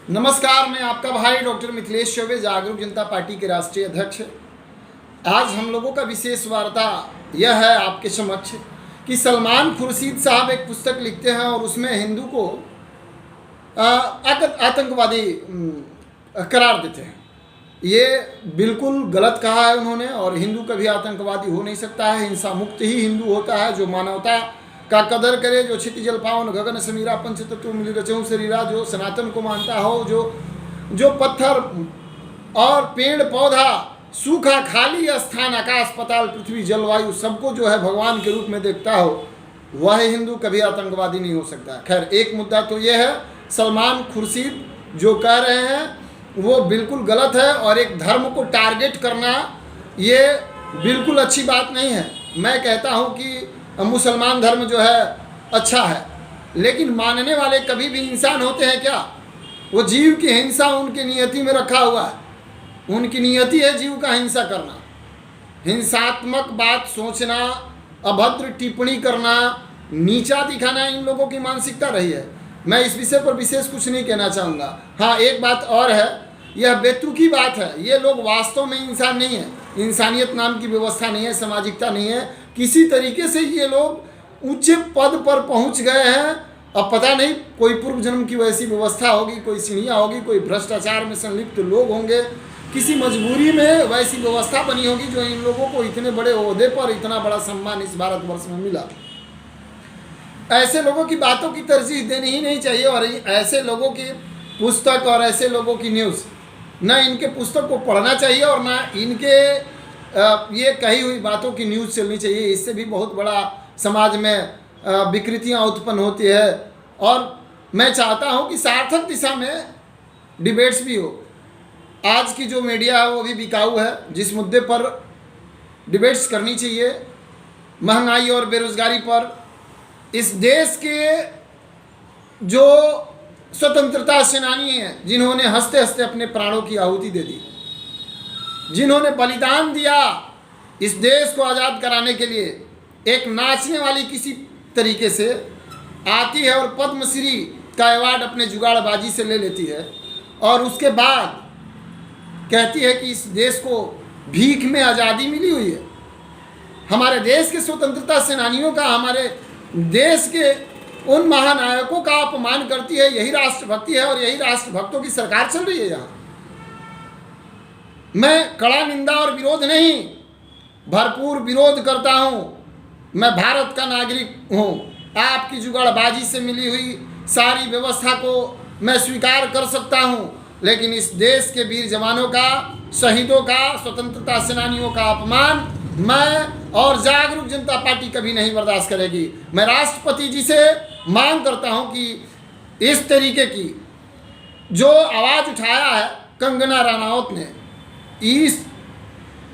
नमस्कार, मैं आपका भाई डॉक्टर मिथिलेश चौबे, जागरूक जनता पार्टी के राष्ट्रीय अध्यक्ष। आज हम लोगों का विशेष वार्ता यह है आपके समक्ष कि सलमान खुर्शीद साहब एक पुस्तक लिखते हैं और उसमें हिंदू को आतंकवादी करार देते हैं। ये बिल्कुल गलत कहा है उन्होंने, और हिंदू कभी आतंकवादी हो नहीं सकता है। हिंसा मुक्त ही हिंदू होता है, जो मानवता का कदर करे, जो क्षिति जल पावन गगन समीरा पंचतत्व मिली रचऊं शरीरा, जो सनातन को मानता हो, जो पत्थर और पेड़ पौधा, सूखा खाली स्थान, आकाश पाताल पृथ्वी जलवायु सबको जो है भगवान के रूप में देखता हो, वह हिंदू कभी आतंकवादी नहीं हो सकता। खैर, एक मुद्दा तो यह है, सलमान खुर्शीद जो कह रहे हैं वो बिल्कुल गलत है, और एक धर्म को टारगेट करना ये बिल्कुल अच्छी बात नहीं है। मैं कहता हूँ कि मुसलमान धर्म जो है अच्छा है, लेकिन मानने वाले कभी भी इंसान होते हैं क्या? वो जीव की हिंसा उनकी नियति में रखा हुआ है। उनकी नियति है जीव का हिंसा करना, हिंसात्मक बात सोचना, अभद्र टिप्पणी करना, नीचा दिखाना इन लोगों की मानसिकता रही है। मैं इस विषय पर विशेष कुछ नहीं कहना चाहूँगा। हाँ, एक बात और है, यह बेतुकी बात है, ये लोग वास्तव में इंसान नहीं है, इंसानियत नाम की व्यवस्था नहीं है, सामाजिकता नहीं है। किसी तरीके से ये लोग ऊंचे पद पर पहुंच गए हैं। अब पता नहीं कोई पूर्व जन्म की वैसी व्यवस्था होगी, कोई सीढ़ियाँ होगी, कोई भ्रष्टाचार में संलिप्त लोग होंगे, किसी मजबूरी में वैसी व्यवस्था बनी होगी जो इन लोगों को इतने बड़े ओहदे पर इतना बड़ा सम्मान इस भारतवर्ष में मिला। ऐसे लोगों की बातों की तरजीह देनी ही नहीं चाहिए, और ऐसे लोगों की पुस्तक और ऐसे लोगों की न्यूज़, न इनके पुस्तक को पढ़ना चाहिए और न इनके ये कही हुई बातों की न्यूज़ चलनी चाहिए। इससे भी बहुत बड़ा समाज में विकृतियाँ उत्पन्न होती है, और मैं चाहता हूँ कि सार्थक दिशा में डिबेट्स भी हो। आज की जो मीडिया है वो भी बिकाऊ है। जिस मुद्दे पर डिबेट्स करनी चाहिए, महंगाई और बेरोजगारी पर, इस देश के जो स्वतंत्रता सेनानी हैं, जिन्होंने हंसते हंसते अपने प्राणों की आहुति दे दी, जिन्होंने बलिदान दिया इस देश को आज़ाद कराने के लिए, एक नाचने वाली किसी तरीके से आती है और पद्मश्री का अवार्ड अपने जुगाड़बाजी से ले लेती है, और उसके बाद कहती है कि इस देश को भीख में आज़ादी मिली हुई है। हमारे देश के स्वतंत्रता सेनानियों का, हमारे देश के उन महानायकों का अपमान करती है। यही राष्ट्रभक्ति है, और यही राष्ट्रभक्तों की सरकार चल रही है यहाँ। मैं कड़ा निंदा और विरोध नहीं, भरपूर विरोध करता हूँ। मैं भारत का नागरिक हूँ। आपकी जुगाड़बाजी से मिली हुई सारी व्यवस्था को मैं स्वीकार कर सकता हूँ, लेकिन इस देश के वीर जवानों का, शहीदों का, स्वतंत्रता सेनानियों का अपमान मैं और जागरूक जनता पार्टी कभी नहीं बर्दाश्त करेगी। मैं राष्ट्रपति जी से मांग करता हूँ कि इस तरीके की जो आवाज़ उठाया है कंगना रनौत ने, इस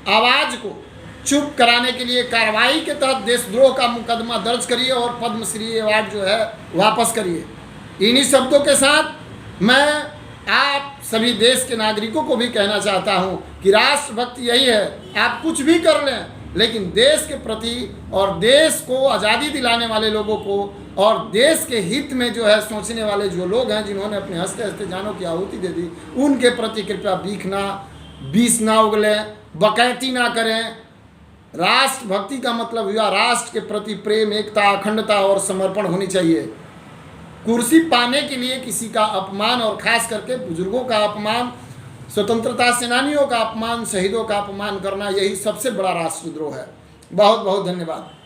आवाज़ को चुप कराने के लिए कार्रवाई के तहत देशद्रोह का मुकदमा दर्ज करिए और पद्मश्री अवार्ड जो है वापस करिए। इन्हीं शब्दों के साथ मैं आप सभी देश के नागरिकों को भी कहना चाहता हूं कि राष्ट्रभक्ति यही है, आप कुछ भी कर लें, लेकिन देश के प्रति और देश को आज़ादी दिलाने वाले लोगों को और देश के हित में जो है सोचने वाले जो लोग हैं, जिन्होंने अपने हंसते हंसते जानों की आहुति दे दी, उनके प्रति कृपया बीस ना उगलें, बकैती ना करें। राष्ट्रभक्ति का मतलब हुआ राष्ट्र के प्रति प्रेम, एकता, अखंडता और समर्पण होनी चाहिए। कुर्सी पाने के लिए किसी का अपमान, और खास करके बुजुर्गों का अपमान, स्वतंत्रता सेनानियों का अपमान, शहीदों का अपमान करना, यही सबसे बड़ा राष्ट्रद्रोह है। बहुत बहुत धन्यवाद।